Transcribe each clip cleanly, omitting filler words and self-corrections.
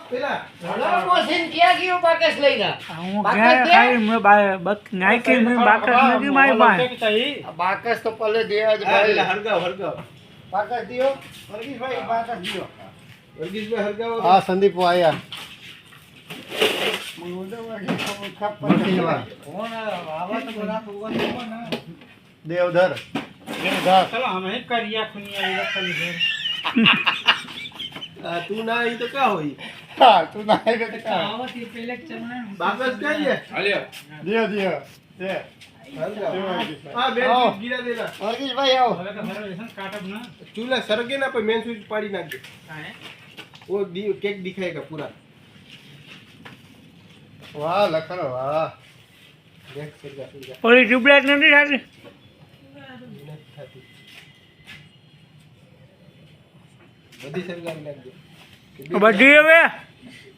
પેલા હલો મોસીન ક્યાં ગયો બાકસ લઈને હું ક્યાં ખાઈ મેં નાખી મેં બાકસ નથી મારી પાસે બાકસ તો પલે દે જ હા, ભાઈ પેલા હરગાવ બાકસ દિયો વર્ગીશભાઈ બાકસ દિયો વર્ગીશભાઈ હરગાવ હા સંદીપ આયા દેવધર આ તું ના આવી તો કા હોય હા તું ના આવે તો કા બાકસ કઈ દિયો દિયો દે હરગાવ હા બે આવો. ગીરા દેના વર્ગીશભાઈ આવો ચૂલા સરગે ના પછી મેન સ્વિચ પાડી નાખજે वो केक दिखाएगा पूरा વાહ લખણો વાહ देख सरगा सरगा ઓલી ટ્યુબલાઇટ નથી થતી बड़ी सरगा नाखजે બધી હવે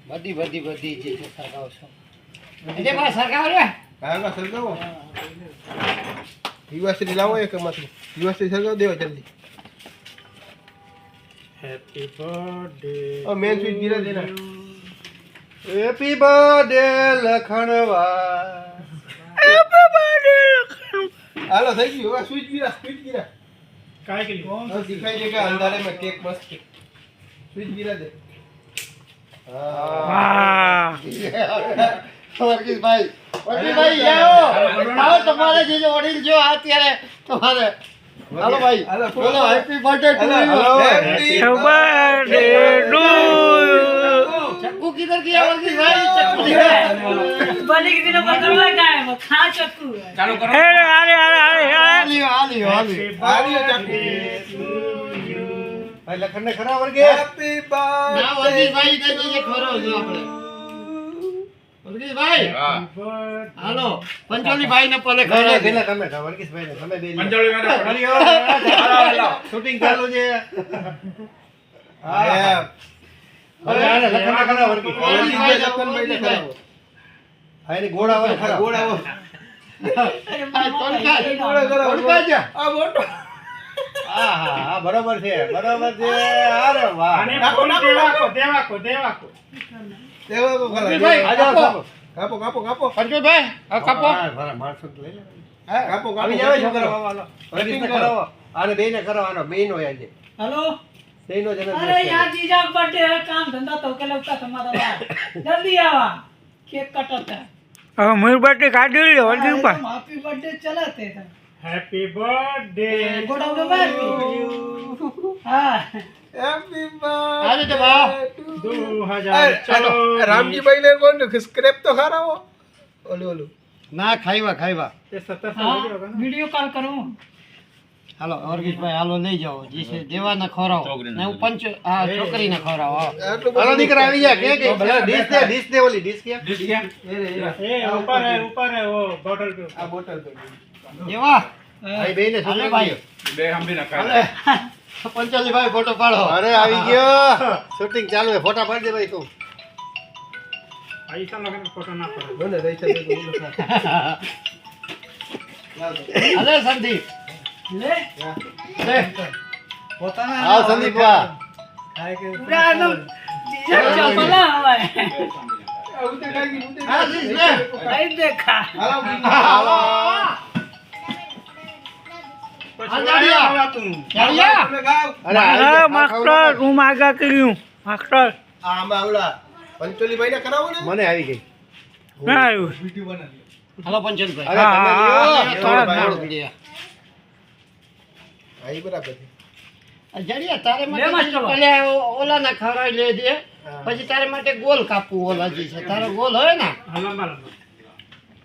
બધી જે છે સરગાવ છો એટલે બસ સરગાવ રે કાંગા સરગાવો યુવાશ્રી લાવો એક માંથી યુવાશ્રી સરગાવ દેવો જલ્દી હેપી બર્થડે और मेन स्विच गिरा देना હેપી બર્થડે લખણવા हेलो થઈ ગયું હવે સ્વિચ गिरा કાઈ કે और दिखाई देगा अंधारे में केक मस्त स्विच गिरा दे વાહ વર્ગીશભાઈ આવો તમારે જે વડીલ જો અત્યારે તમારે હાલો ભાઈ हेलो બોલો happy birthday to hello you happy birthday to चक्कू किधर गया वर्गीशभाई चक्कू किधर बने के दिन पकड़वा का है वो खा चक्कू है અરે અરે અરે અરે आलियो आलियो आलियो आलियो चाकू ભાઈ લખણને ખરા વર્ગે हैप्पी ના बर्थडे વર્ગીશભાઈ દે દીજે ખરો જો આપણે વર્ગીશભાઈ હાલો પંચોલી ભાઈ ને પલે ખરો નહીં પેલા તમે ખાઓ, વર્ગીશભાઈ ને તમે બે શૂટિંગ ચાલુ છે हां અરે આને લખણને ખરા વર્ગી वर्गीशભાई लखन भाई ने कराओ હા એની ગોળા વાળા ખરા गोड़ा वो તોલકા गोड़ा करो તોલકા જા. आ मोटो હા હા હા બરોબર છે અરે વાહ देखो को खरा वर्गीशભાઈ આ જાઓ સાહેબ. कापो कापो कापो પંચોલભાઈ આ કાપો હા, મારા માણસો તો લઈ લે हां कापो આવી જાવ છોકરા વર્ગીશને કરાવો આને બેયને કરાવો બેયનો આજે हेलो બેયનો જન્મ अरे यार जीजा बर्थडे है काम धंधा तो के लगता तुम्हारा यार जल्दी आवा केक कटता है હવે મીર બર્થડે કાઢી લે વર્ગી ઉપર हैप्पी बर्थडे चलाते थे હેપી બર્થડે गोड़ा उड़ा मार हां हैप्पी આજે તો ભાવ हेलो रामजी भाई ने कौन स्क्रैप तो खा रहा हो ओले ओले ના ખાઈવા ખાઈવા वीडियो कॉल करूं હાલો વર્ગીશભાઈ હાલો લઈ જાઓ જે છે દેવાના ખવરાવો ને હું પંચ આ છોકરીને ખવરાવો હાલો દીકરા આવી જા કે ભલે ડીશ દે ઓલી ડીશ કે आ बोतल तो દેવા ભાઈ બેયને હાલે શૂટિંગ ભાઈ હાલે પંચોલી ભાઈ ફોટો પાડો અરે આવી ગયો શૂટિંગ ચાલુ છે ફોટા પાડી દે ભાઈ તું बोले रही चल હાલે સંદીપ ले લે આવ સંદીપ વા पूरा एकदम जीजा चपला हुआ है उते खाएगी उते હા જીસ લે नहीं देखा हेलो હાલો આ જાડિયા જાડિયા અરે અરે માસ્ટર હું માગા કર્યું માસ્ટર आ मावला पंचोली भाई ने कराओ ने મને આવી ગઈ ના આવ્યું वीडियो बना लियो હાલો પંચોલી અરે હા, તમે હા, લ્યો. હા. ભાઈ થોડો પીડિયા आई बराबर है જાડિયા તારે લે માટે માસ્ટર. પેલા ઓલા ના ખવરાવી લે દે પછી તારે માટે ગોલ કાપવું ઓલા જે છે તારો ગોલ હોય ને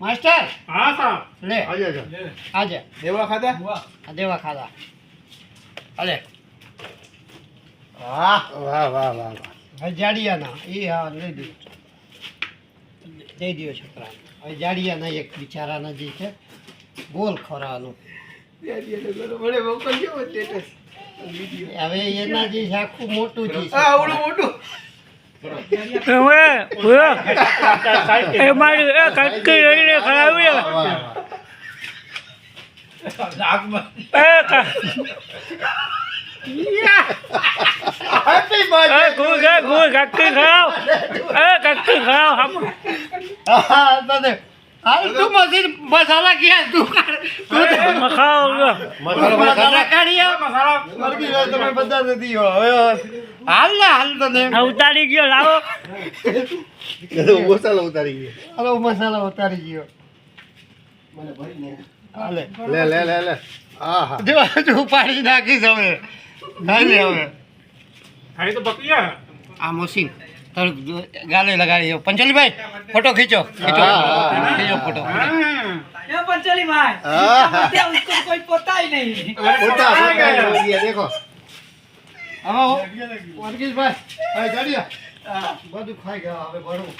માસ્ટર લે આવજો, આવજો. આજે देवा खाता આ દેવા ખાધા અલે વાહ વાહ વાહ વાહ હવે જાડિયાના એ હા લઈ દે દઈ દો છોકરા હવે જાડિયાના એક બિચારાના જે છે ગોલ ખોરાનું ये तो बड़े मोकल के स्टेटस वीडियो હવે એના જે છે આખું મોટું જે છે आ ओडो मोटो એ મારી એ કટકી લઈને ખરાવી વાહ, વાહ. હેપી બર્થડે કટકી ખરાવ ખાઓ હામ હા તને હાલ તું મશીન મસાલા ક્યાં તું કાઢ તું ખાઓ મસાલા કાઢી આવ મરઘી હોય તમે બધા નથી હવે હાલ ને હાલ તને ઉતારી ગયો લાવો મસાલો ઉતારી ગયો હાલો મસાલા ઉતારી ગયો મને ભરી ને હાલે લે હા હા જો હજુ પાડી નાખીશ હવે હાલે હવે ખાઈ તો બકરીયા આ મશીન તારું ગાલે લગાડી દો પંચોલીભાઈ ફોટો ખીંચો ખીંચો ખીંચો ફોટો ये पंचली भाई हाँ। क्या उसको कोई पता ही नहीं પોતા પોતા દેખો હવે વર્ગીશભાઈ હવે જાડિયા બધું ખાઈ ગયા હવે ભરું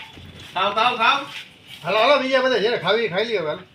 ખાવ હાલો હાલો બીજા બધા જેને ખાવી ખાઈ લ્યો હાલો